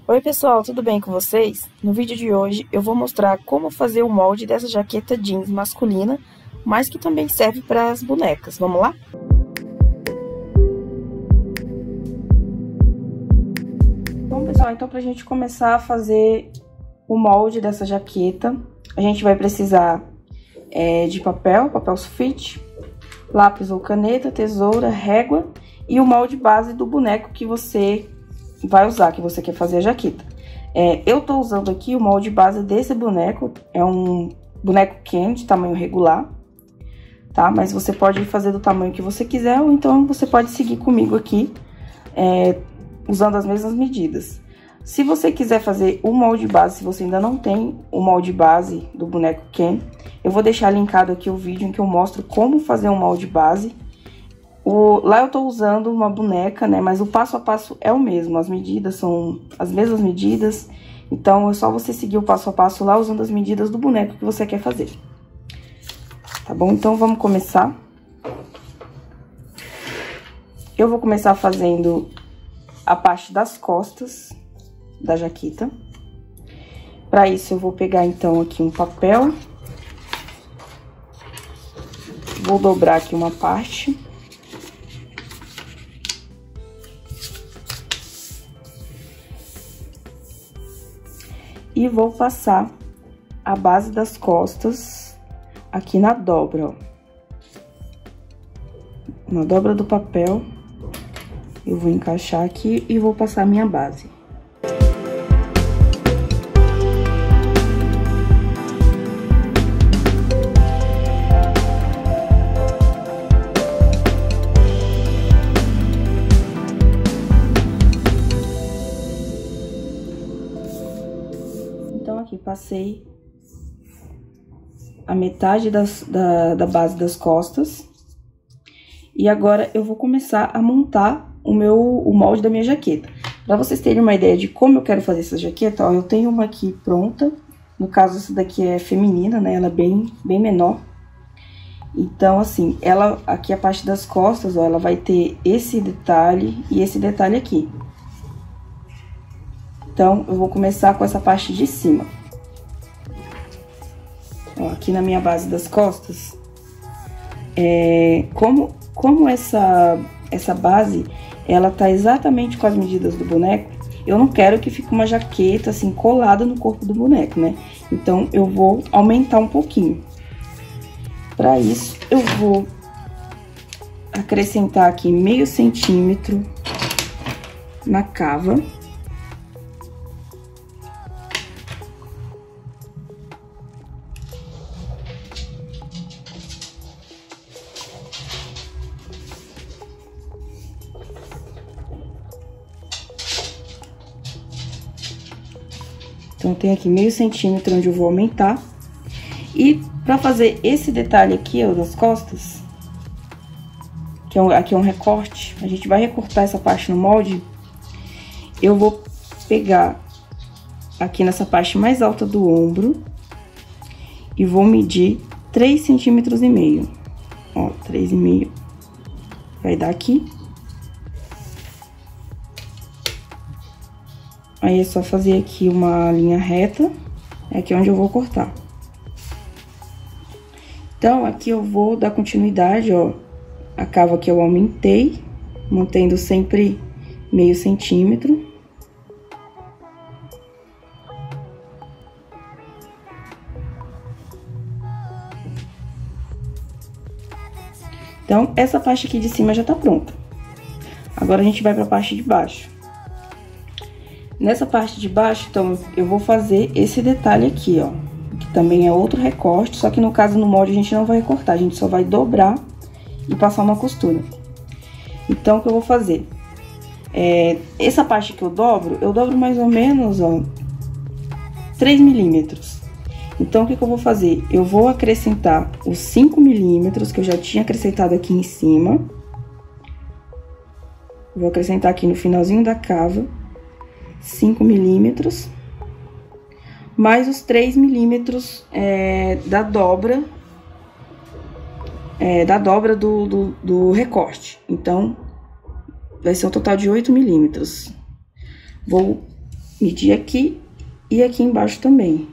Oi pessoal, tudo bem com vocês? No vídeo de hoje eu vou mostrar como fazer o molde dessa jaqueta jeans masculina, mas que também serve para as bonecas. Vamos lá? Bom pessoal, então pra gente começar a fazer o molde dessa jaqueta, a gente vai precisar de papel sulfite, lápis ou caneta, tesoura, régua e o molde base do boneco que você vai usar, que você quer fazer a jaqueta. Eu tô usando aqui o molde base desse boneco, é um boneco Ken de tamanho regular, tá? Mas você pode fazer do tamanho que você quiser, ou então você pode seguir comigo aqui, usando as mesmas medidas. Se você quiser fazer o molde base, se você ainda não tem o molde base do boneco Ken, eu vou deixar linkado aqui o vídeo em que eu mostro como fazer um molde base. Lá eu tô usando uma boneca, né, mas o passo a passo é o mesmo, as medidas são as mesmas medidas, então é só você seguir o passo a passo lá usando as medidas do boneco que você quer fazer. Tá bom? Então vamos começar. Eu vou começar fazendo a parte das costas da jaqueta. Para isso eu vou pegar então aqui um papel, vou dobrar aqui uma parte. E vou passar a base das costas aqui na dobra, ó. Na dobra do papel, eu vou encaixar aqui e vou passar a minha base. Então, aqui, passei a metade da base das costas. E agora, eu vou começar a montar o molde da minha jaqueta. Pra vocês terem uma ideia de como eu quero fazer essa jaqueta, ó, eu tenho uma aqui pronta. No caso, essa daqui é feminina, né? Ela é bem menor. Então, assim, aqui a parte das costas, ó, ela vai ter esse detalhe e esse detalhe aqui. Então, eu vou começar com essa parte de cima. Ó, aqui na minha base das costas, como essa base, ela tá exatamente com as medidas do boneco, eu não quero que fique uma jaqueta, assim, colada no corpo do boneco, né? Então, eu vou aumentar um pouquinho. Para isso, eu vou acrescentar aqui meio centímetro na cava. Então, tem aqui meio centímetro onde eu vou aumentar. E pra fazer esse detalhe aqui, ó, das costas, que aqui é um recorte, a gente vai recortar essa parte no molde. Eu vou pegar aqui nessa parte mais alta do ombro e vou medir 3,5 centímetros. Ó, 3,5 vai dar aqui. Aí, é só fazer aqui uma linha reta, é aqui onde eu vou cortar. Então, aqui eu vou dar continuidade, ó, a cava que eu aumentei, mantendo sempre meio centímetro. Então, essa parte aqui de cima já tá pronta. Agora, a gente vai pra parte de baixo. Nessa parte de baixo, então, eu vou fazer esse detalhe aqui, ó. Que também é outro recorte, só que no caso, no molde, a gente não vai recortar. A gente só vai dobrar e passar uma costura. Então, o que eu vou fazer? Essa parte que eu dobro mais ou menos, ó, 3 milímetros. Então, o que eu vou fazer? Eu vou acrescentar os 5 milímetros que eu já tinha acrescentado aqui em cima. Vou acrescentar aqui no finalzinho da cava. 5 milímetros, mais os 3 milímetros da dobra do recorte. Então, vai ser um total de 8 milímetros. Vou medir aqui e aqui embaixo também.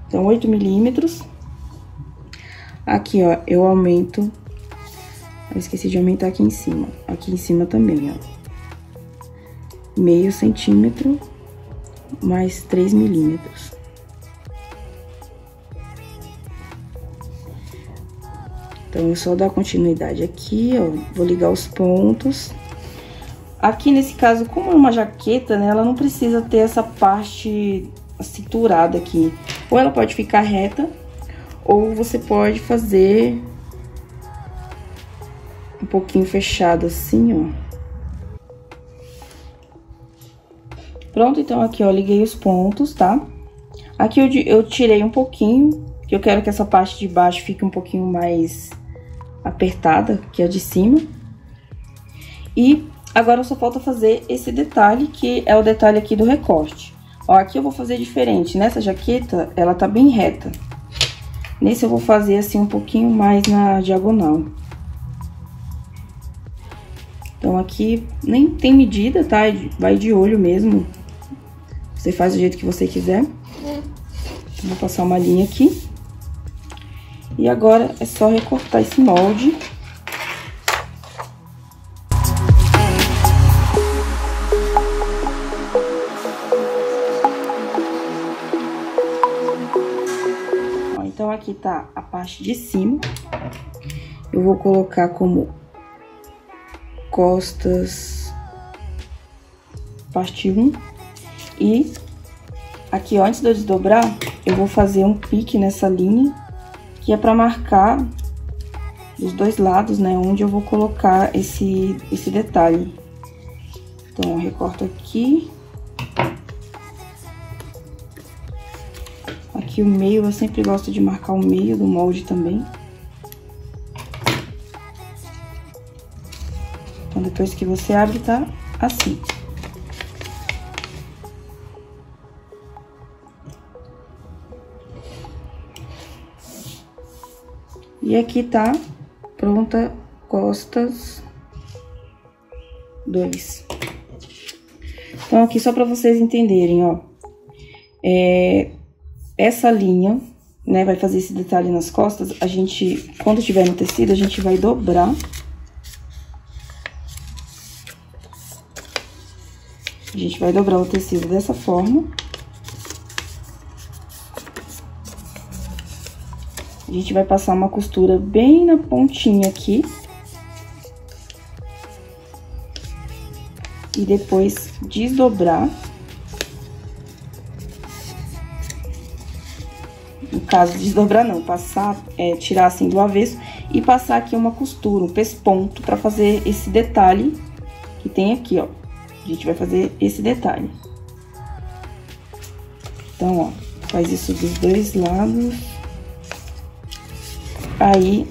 Então, 8 milímetros. Aqui, ó, eu aumento. Eu esqueci de aumentar aqui em cima. Aqui em cima também, ó. Meio centímetro, mais 3 milímetros. Então, eu só dar continuidade aqui, ó. Vou ligar os pontos. Aqui, nesse caso, como é uma jaqueta, né? Ela não precisa ter essa parte cinturada aqui. Ou ela pode ficar reta, ou você pode fazer um pouquinho fechado assim, ó. Pronto, então aqui, ó, liguei os pontos, tá? Aqui eu tirei um pouquinho, que eu quero que essa parte de baixo fique um pouquinho mais apertada que a de cima. E agora só falta fazer esse detalhe, que é o detalhe aqui do recorte. Ó, aqui eu vou fazer diferente. Nessa jaqueta, ela tá bem reta. Nesse eu vou fazer assim um pouquinho mais na diagonal. Então, aqui nem tem medida, tá? Vai de olho mesmo. Você faz do jeito que você quiser. Então, vou passar uma linha aqui. E agora é só recortar esse molde. Então, aqui tá a parte de cima. Eu vou colocar como costas, parte 1. E aqui, ó, antes de eu desdobrar, eu vou fazer um pique nessa linha, que é pra marcar dos dois lados, né, onde eu vou colocar esse detalhe. Então, eu recorto aqui. Aqui o meio, eu sempre gosto de marcar o meio do molde também. Então, depois que você abre, tá assim. E aqui tá pronta costas 2. Então, aqui só pra vocês entenderem, ó. Essa linha, né, vai fazer esse detalhe nas costas. A gente, quando tiver no tecido, a gente vai dobrar. A gente vai dobrar o tecido dessa forma. A gente vai passar uma costura bem na pontinha aqui. E depois desdobrar. No caso, desdobrar não, passar, tirar assim do avesso e passar aqui uma costura, um pesponto, pra fazer esse detalhe que tem aqui, ó. A gente vai fazer esse detalhe. Então, ó, faz isso dos dois lados. Aí,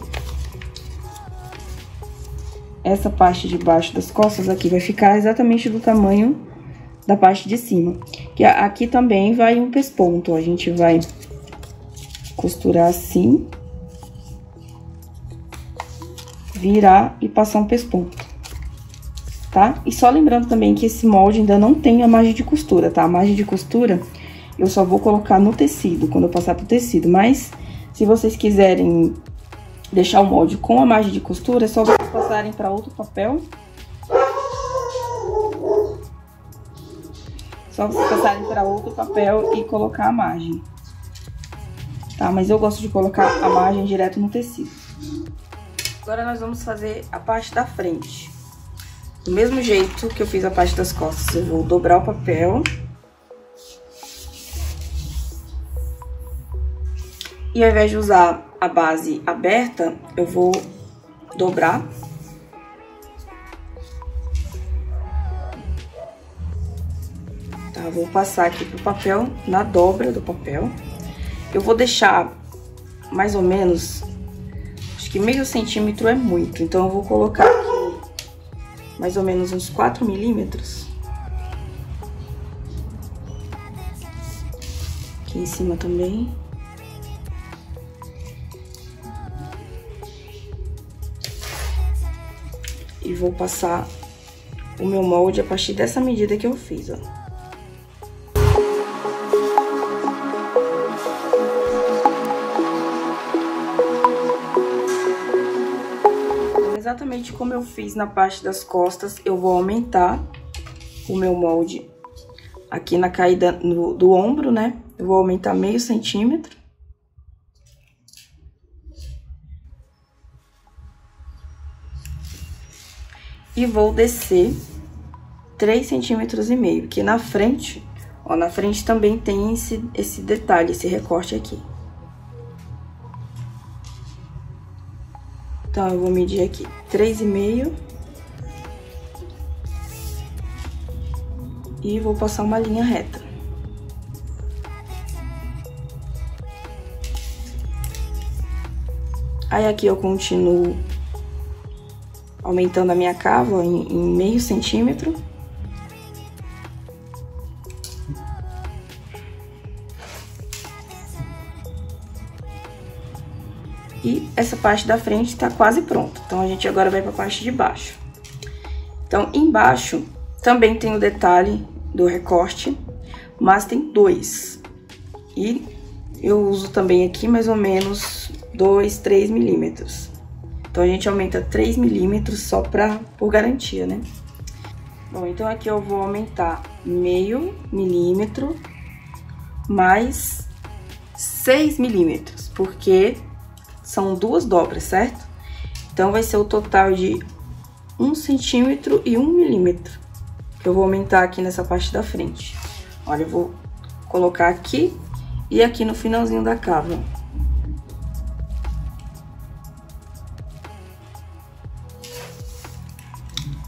essa parte de baixo das costas aqui vai ficar exatamente do tamanho da parte de cima. Que aqui também vai um pesponto, ó, a gente vai costurar assim, virar e passar um pesponto, tá? E só lembrando também que esse molde ainda não tem a margem de costura, tá? A margem de costura eu só vou colocar no tecido, quando eu passar pro tecido. Mas, se vocês quiserem deixar o molde com a margem de costura, é só vocês passarem para outro papel. Só vocês passarem para outro papel e colocar a margem. Tá, mas eu gosto de colocar a margem direto no tecido. Agora nós vamos fazer a parte da frente. Do mesmo jeito que eu fiz a parte das costas, eu vou dobrar o papel. E ao invés de usar a base aberta, eu vou dobrar. Tá, vou passar aqui pro papel, na dobra do papel. Eu vou deixar mais ou menos, acho que meio centímetro é muito, então eu vou colocar aqui mais ou menos uns 4 milímetros. Aqui em cima também. e vou passar o meu molde a partir dessa medida que eu fiz, ó. Exatamente como eu fiz na parte das costas, eu vou aumentar o meu molde aqui na caída do ombro, né? Eu vou aumentar meio centímetro. E vou descer 3,5 centímetros, que na frente, ó, na frente também tem esse detalhe, esse recorte aqui. Então, eu vou medir aqui 3,5 e vou passar uma linha reta. Aí, aqui eu continuo aumentando a minha cava, ó, em meio centímetro. E essa parte da frente tá quase pronta. Então, a gente agora vai pra parte de baixo. Então, embaixo também tem o detalhe do recorte, mas tem 2. E eu uso também aqui mais ou menos 2, 3 milímetros. Então, a gente aumenta 3 milímetros só por garantia, né? Bom, então aqui eu vou aumentar meio milímetro mais 6 milímetros, porque são 2 dobras, certo? Então, vai ser o total de 1 centímetro e 1 milímetro, que eu vou aumentar aqui nessa parte da frente. Olha, eu vou colocar aqui e aqui no finalzinho da cava.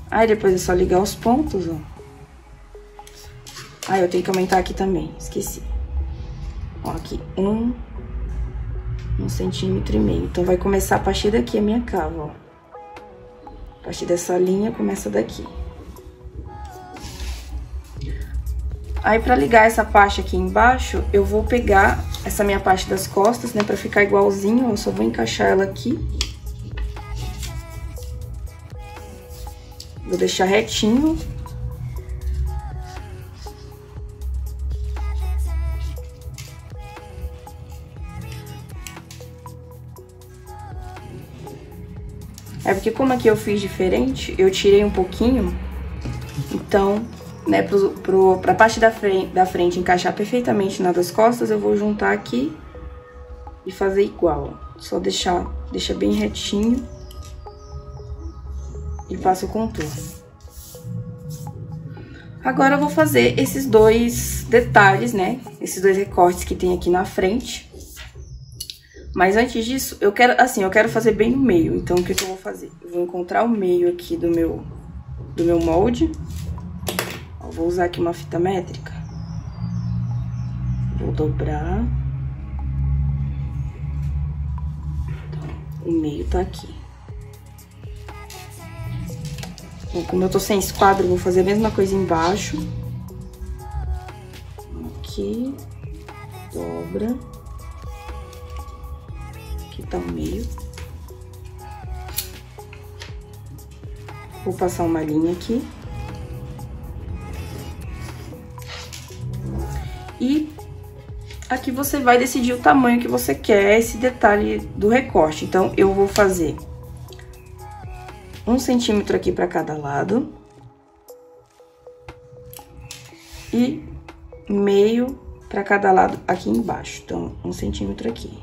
Aí, depois é só ligar os pontos, ó. Ah, eu tenho que aumentar aqui também, esqueci. Ó, aqui, 1,5 centímetro. Então, vai começar a partir daqui a minha cava, ó. A partir dessa linha, começa daqui. Aí, pra ligar essa parte aqui embaixo, eu vou pegar essa minha parte das costas, né, pra ficar igualzinho, eu só vou encaixar ela aqui. Vou deixar retinho. É porque como aqui eu fiz diferente, eu tirei um pouquinho, então, né, pra parte da frente encaixar perfeitamente na das costas, eu vou juntar aqui e fazer igual, ó. Só deixa bem retinho e passo o contorno. Agora eu vou fazer esses 2 detalhes, né, esses 2 recortes que tem aqui na frente. Mas antes disso, eu quero fazer bem no meio. Então, o que eu vou fazer? Eu vou encontrar o meio aqui do meu molde. Ó, vou usar aqui uma fita métrica. Vou dobrar. Então, o meio tá aqui. Bom, como eu tô sem esquadro, eu vou fazer a mesma coisa embaixo. Aqui. Dobra. Aqui tá o meio. Vou passar uma linha aqui. E aqui você vai decidir o tamanho que você quer, esse detalhe do recorte. Então, eu vou fazer 1 centímetro aqui pra cada lado. E meio pra cada lado aqui embaixo. Então, 1 centímetro aqui.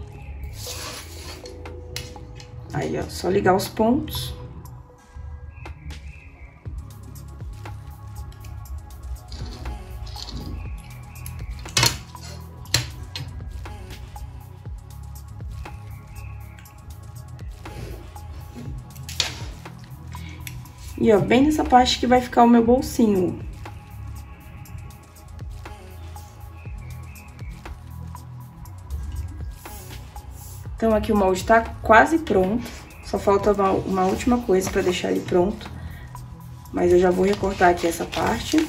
Aí, ó, só ligar os pontos. E, ó, bem nessa parte que vai ficar o meu bolsinho. Então, aqui o molde tá quase pronto. Só falta uma última coisa pra deixar ele pronto. Mas eu já vou recortar aqui essa parte.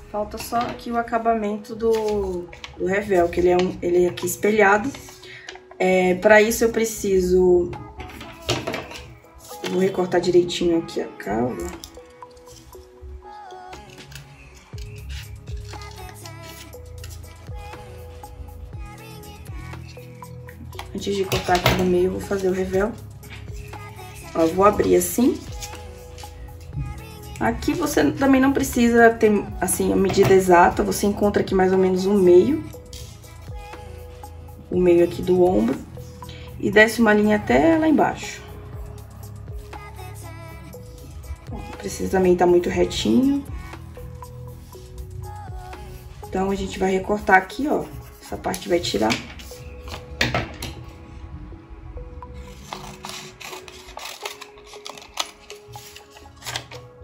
Falta só aqui o acabamento do revel, que ele é aqui espelhado. Pra isso, eu preciso Vou recortar direitinho aqui a cava. Antes de cortar aqui no meio, eu vou fazer o revel. Ó, eu vou abrir assim. Aqui você também não precisa ter, assim, a medida exata. Você encontra aqui mais ou menos o meio. O meio aqui do ombro. E desce uma linha até lá embaixo. Precisa também estar muito retinho. Então, a gente vai recortar aqui, ó. Essa parte vai tirar.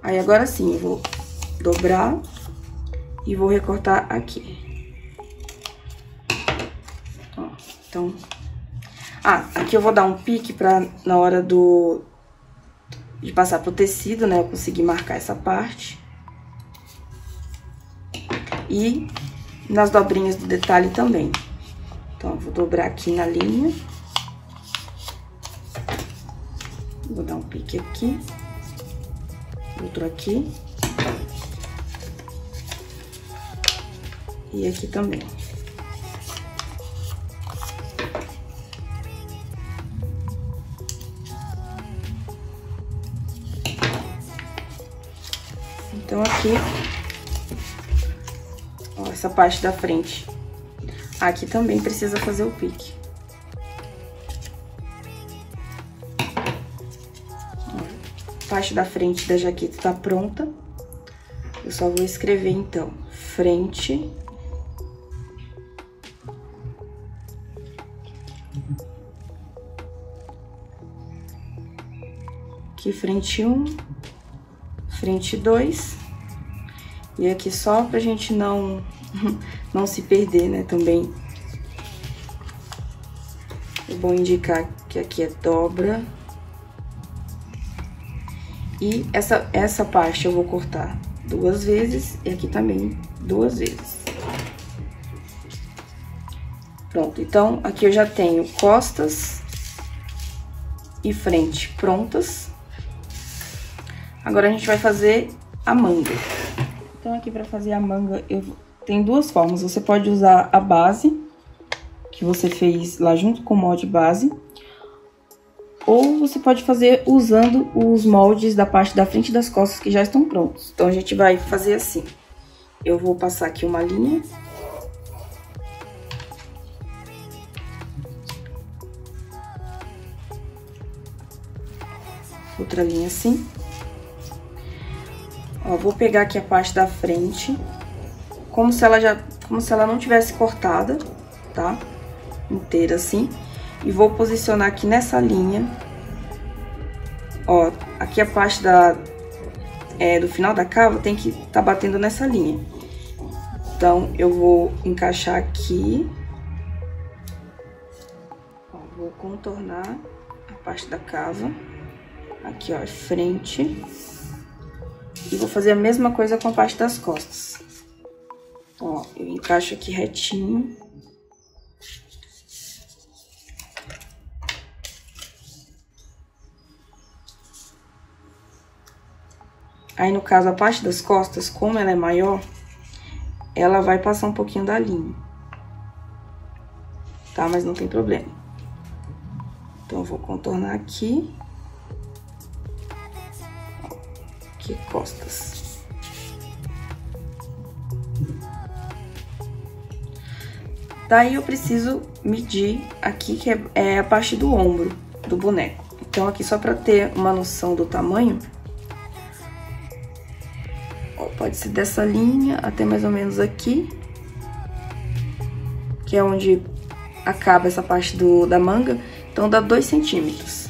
Aí, agora sim, eu vou dobrar e vou recortar aqui. Ó, então... Ah, aqui eu vou dar um pique pra, na hora de passar pro tecido, né, eu conseguir marcar essa parte. E nas dobrinhas do detalhe também. Então, eu vou dobrar aqui na linha. Vou dar um pique aqui. Outro aqui. E aqui também. Então, aqui, ó, essa parte da frente. Aqui também precisa fazer o pique. A parte da frente da jaqueta tá pronta. Eu só vou escrever, então, frente. Aqui, frente 1, frente 2. E aqui só pra gente não se perder, né, também. É bom indicar que aqui é dobra. E essa parte eu vou cortar 2 vezes e aqui também 2 vezes. Pronto, então aqui eu já tenho costas e frente prontas. Agora a gente vai fazer a manga. Então aqui pra fazer a manga tem 2 formas. Você pode usar a base que você fez lá junto com o molde base. Ou você pode fazer usando os moldes da parte da frente e das costas que já estão prontos. Então, a gente vai fazer assim. Eu vou passar aqui uma linha. Outra linha assim. Ó, vou pegar aqui a parte da frente. Como se ela não tivesse cortada, tá? Inteira assim. E vou posicionar aqui nessa linha. Ó, aqui a parte do final da cava tem que tá batendo nessa linha. Então, eu vou encaixar aqui. Ó, vou contornar a parte da cava. Aqui, ó, frente. E vou fazer a mesma coisa com a parte das costas. Ó, eu encaixo aqui retinho. Aí, no caso, a parte das costas, como ela é maior, ela vai passar um pouquinho da linha. Tá? Mas não tem problema. Então, eu vou contornar aqui. Aqui, costas. Daí, eu preciso medir aqui, que é a parte do ombro do boneco. Então, aqui, só pra ter uma noção do tamanho... Pode ser dessa linha até mais ou menos aqui, que é onde acaba essa parte da manga. Então, dá 2 centímetros.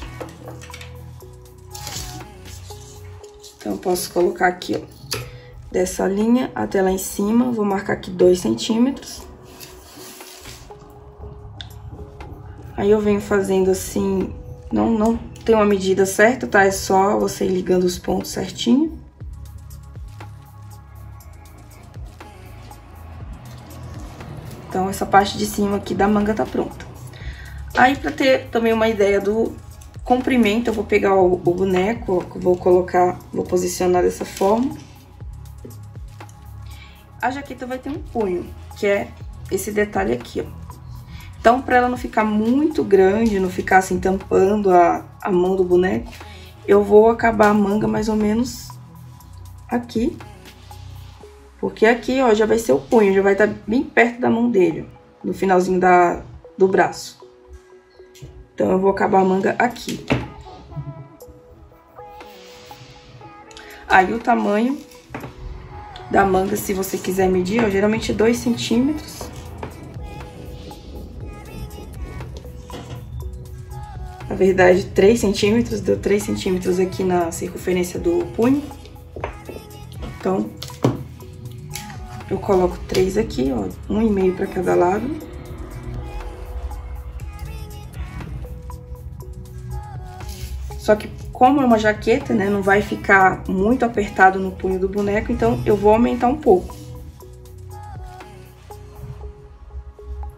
Então, eu posso colocar aqui, ó, dessa linha até lá em cima. Vou marcar aqui 2 centímetros. Aí, eu venho fazendo assim, não tem uma medida certa, tá? É só você ir ligando os pontos certinho. Então, essa parte de cima aqui da manga tá pronta. Aí, pra ter também uma ideia do comprimento, eu vou pegar o boneco, ó, vou posicionar dessa forma. A jaqueta vai ter um punho, que é esse detalhe aqui, ó. Então, pra ela não ficar muito grande, não ficar assim tampando a mão do boneco, eu vou acabar a manga mais ou menos aqui. Porque aqui, ó, já vai ser o punho, já vai estar bem perto da mão dele, ó, no finalzinho do braço. Então, eu vou acabar a manga aqui. Aí, o tamanho da manga, se você quiser medir, ó, geralmente 2 centímetros. Na verdade, 3 centímetros, deu 3 centímetros aqui na circunferência do punho. Então, eu coloco 3 aqui, ó, 1,5 para cada lado. Só que como é uma jaqueta, né, não vai ficar muito apertado no punho do boneco, então eu vou aumentar um pouco.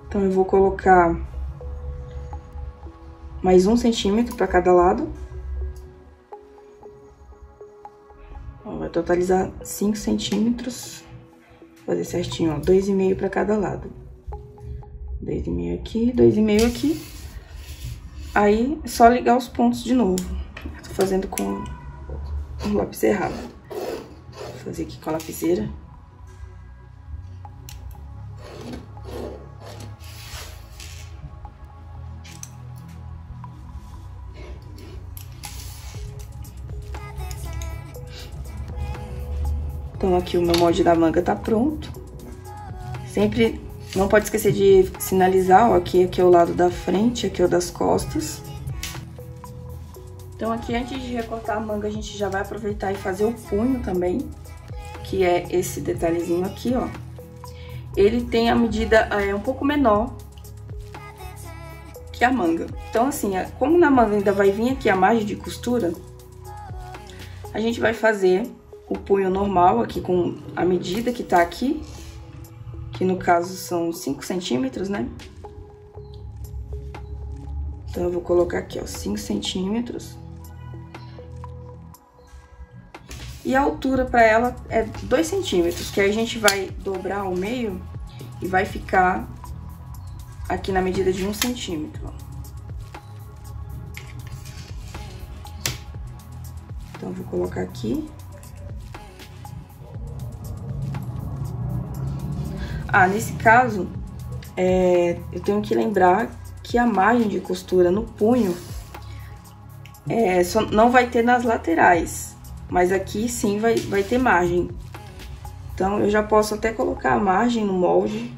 Então eu vou colocar mais 1 centímetro para cada lado. Ó, vai totalizar 5 centímetros. Vou fazer certinho, ó, 2,5 para cada lado. 2,5 aqui, 2,5 aqui. Aí, é só ligar os pontos de novo. Eu tô fazendo com o lápis errado. Vou fazer aqui com a lapiseira. Então, aqui o meu molde da manga tá pronto. Sempre não pode esquecer de sinalizar, ó, aqui é o lado da frente, aqui é o das costas. Então, aqui antes de recortar a manga, a gente já vai aproveitar e fazer o punho também, que é esse detalhezinho aqui, ó. Ele tem a medida um pouco menor que a manga. Então, assim, como na manga ainda vai vir aqui a margem de costura, a gente vai fazer o punho normal aqui com a medida que tá aqui, que no caso são 5 centímetros, né? Então, eu vou colocar aqui, ó, 5 centímetros. E a altura pra ela é 2 centímetros, que aí a gente vai dobrar ao meio e vai ficar aqui na medida de 1 centímetro, ó. Então, eu vou colocar aqui. Nesse caso, eu tenho que lembrar que a margem de costura no punho só não vai ter nas laterais, mas aqui sim vai ter margem. Então, eu já posso até colocar a margem no molde,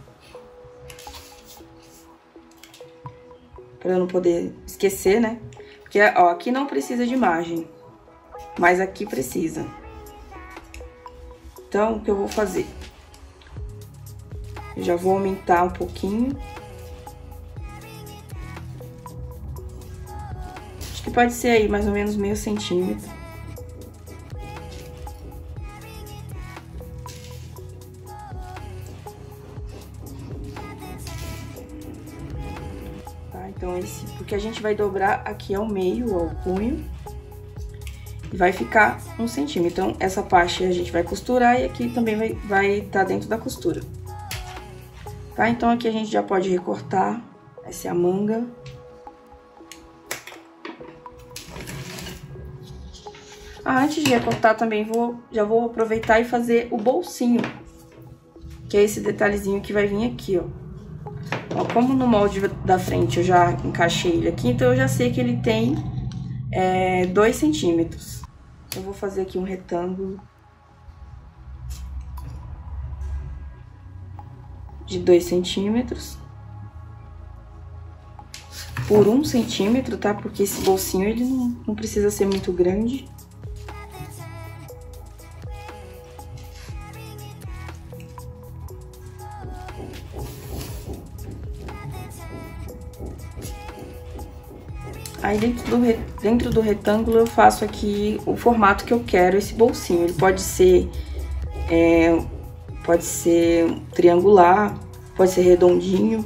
para eu não poder esquecer, né? Porque, ó, aqui não precisa de margem, mas aqui precisa. Então, o que eu vou fazer? Eu já vou aumentar um pouquinho. Acho que pode ser aí mais ou menos meio centímetro. Tá, então porque a gente vai dobrar aqui ao meio, ao punho. E vai ficar 1 centímetro. Então, essa parte a gente vai costurar e aqui também vai estar dentro da costura. Tá? Então, aqui a gente já pode recortar. Essa é a manga. Antes de recortar também, já vou aproveitar e fazer o bolsinho. Que é esse detalhezinho que vai vir aqui, ó. Ó, como no molde da frente eu já encaixei ele aqui, então eu já sei que ele tem 2 centímetros. Eu vou fazer aqui um retângulo de 2 centímetros por 1 centímetro, tá? Porque esse bolsinho, ele não precisa ser muito grande. Aí, dentro do retângulo, eu faço aqui o formato que eu quero esse bolsinho. Ele pode ser triangular, pode ser redondinho.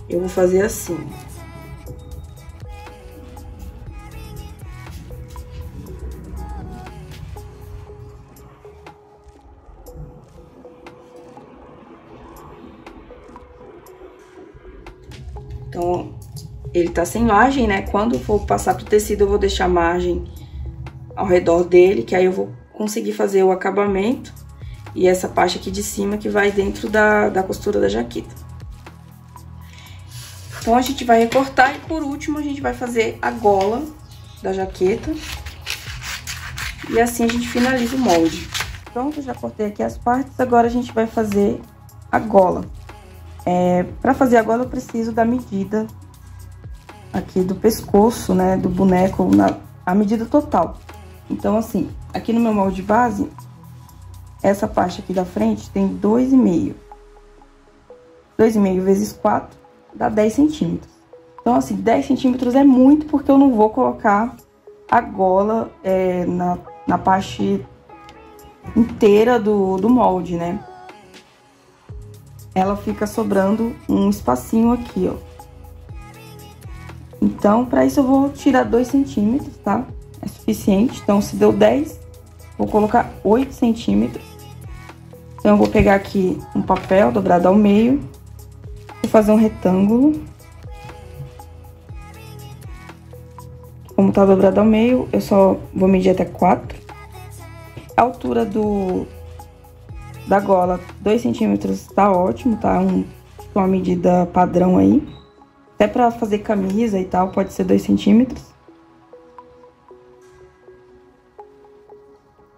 Eu vou fazer assim. Então, ele tá sem margem, né? Quando for passar pro tecido, eu vou deixar margem ao redor dele, que aí eu vou conseguir fazer o acabamento e essa parte aqui de cima que vai dentro da costura da jaqueta. Então, a gente vai recortar e, por último, a gente vai fazer a gola da jaqueta. E assim a gente finaliza o molde. Pronto, já cortei aqui as partes, agora a gente vai fazer a gola. Pra fazer a gola, eu preciso da medida aqui do pescoço, né, do boneco, a medida total. Então, assim, aqui no meu molde base, essa parte aqui da frente tem 2,5. 2,5 vezes 4 dá 10 centímetros. Então, assim, 10 centímetros é muito, porque eu não vou colocar a gola na parte inteira do molde, né? Ela fica sobrando um espacinho aqui, ó. Então, pra isso eu vou tirar 2 centímetros, tá? É suficiente. Então, se deu 10, vou colocar 8 centímetros. Então, eu vou pegar aqui um papel dobrado ao meio. Vou fazer um retângulo. Como tá dobrado ao meio, eu só vou medir até 4. A altura da gola, 2 centímetros, tá ótimo, tá? Uma medida padrão aí. Até pra fazer camisa e tal, pode ser 2 centímetros.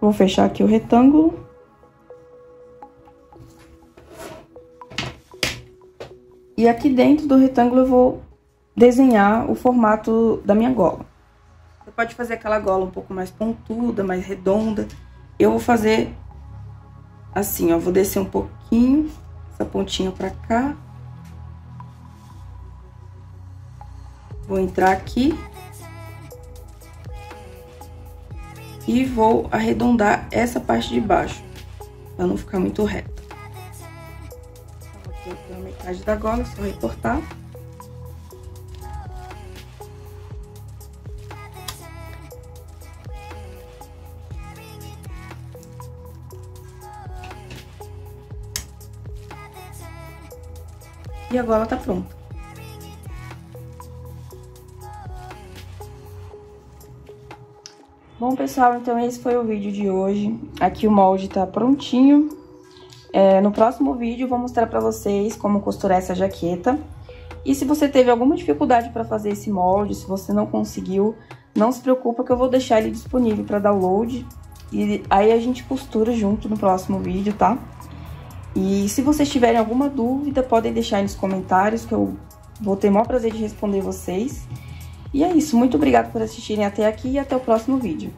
Vou fechar aqui o retângulo. E aqui dentro do retângulo eu vou desenhar o formato da minha gola. Você pode fazer aquela gola um pouco mais pontuda, mais redonda. Eu vou fazer assim, ó, vou descer um pouquinho essa pontinha pra cá. Vou entrar aqui. E vou arredondar essa parte de baixo, pra não ficar muito reta. Então, aqui eu tenho a metade da gola, só recortar. E a gola tá pronta. Bom, pessoal, então esse foi o vídeo de hoje. Aqui o molde tá prontinho. No próximo vídeo eu vou mostrar pra vocês como costurar essa jaqueta. E se você teve alguma dificuldade pra fazer esse molde, se você não conseguiu, não se preocupa que eu vou deixar ele disponível pra download. E aí a gente costura junto no próximo vídeo, tá? E se vocês tiverem alguma dúvida, podem deixar aí nos comentários, que eu vou ter o maior prazer de responder vocês. E é isso, muito obrigada por assistirem até aqui e até o próximo vídeo.